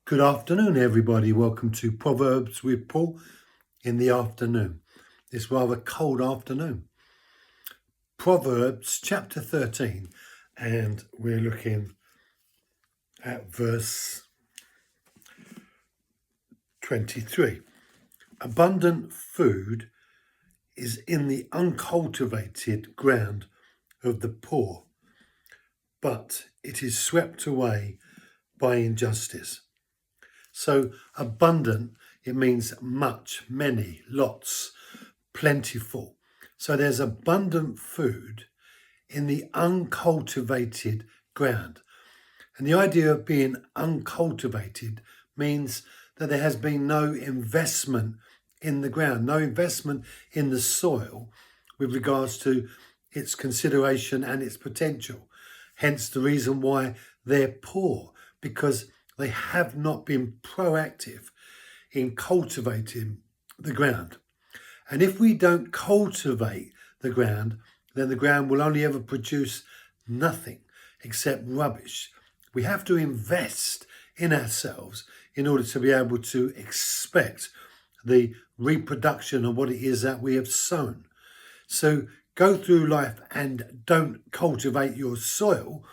Good afternoon, everybody. Welcome to Proverbs with Paul in the afternoon. This rather cold afternoon. Proverbs chapter 13, and we're looking at verse 23. Abundant food is in the uncultivated ground of the poor, but it is swept away by injustice. So abundant, it means much, many, lots, plentiful. So there's abundant food in the uncultivated ground. And the idea of being uncultivated means that there has been no investment in the ground, no investment in the soil with regards to its consideration and its potential. Hence the reason why they're poor, because they have not been proactive in cultivating the ground. And if we don't cultivate the ground, then the ground will only ever produce nothing except rubbish. We have to invest in ourselves in order to be able to expect the reproduction of what it is that we have sown. So go through life and don't cultivate your soil,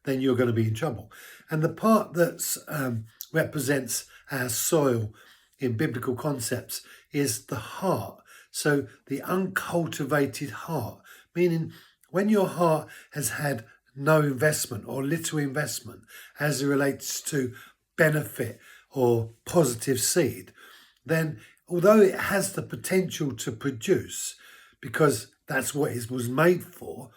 then you're going to be in trouble. And the part that represents our soil in biblical concepts is the heart. So the uncultivated heart, meaning when your heart has had no investment or little investment as it relates to benefit or positive seed, then although it has the potential to produce, because that's what it was made for,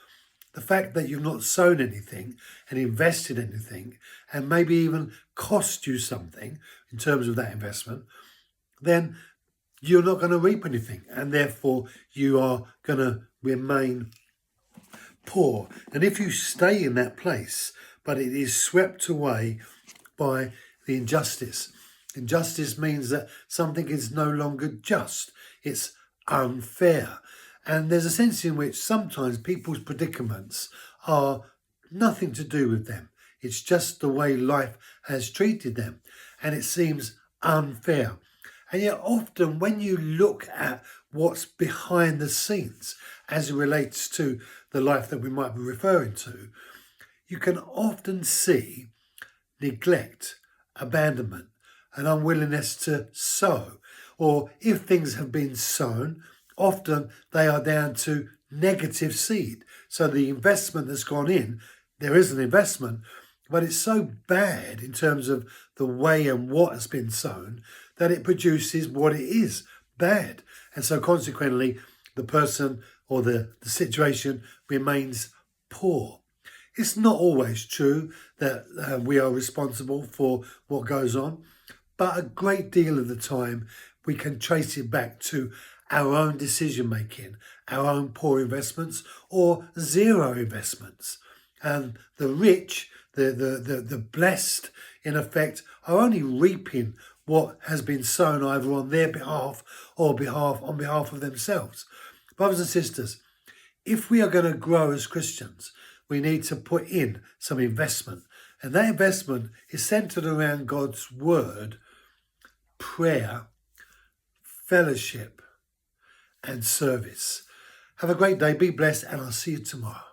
the fact that you've not sown anything and invested anything and maybe even cost you something in terms of that investment, then you're not going to reap anything, and therefore you are going to remain poor. And if you stay in that place, but it is swept away by the injustice. Injustice means that something is no longer just, it's unfair. And there's a sense in which sometimes people's predicaments are nothing to do with them. It's just the way life has treated them. And it seems unfair. And yet often when you look at what's behind the scenes as it relates to the life that we might be referring to, you can often see neglect, abandonment, an unwillingness to sow. Or if things have been sown, often they are down to negative seed. So the investment that's gone in, there is an investment, but it's so bad in terms of the way and what has been sown that it produces what it is, bad. And so consequently, the person or the situation remains poor. It's not always true that we are responsible for what goes on, but a great deal of the time we can trace it back to our own decision making, our own poor investments or zero investments. And the rich, the blessed, in effect, are only reaping what has been sown either on their behalf or on behalf of themselves. Brothers and sisters, if we are going to grow as Christians, we need to put in some investment. And that investment is centered around God's word, prayer, fellowship, and service. Have a great day, be blessed, and I'll see you tomorrow.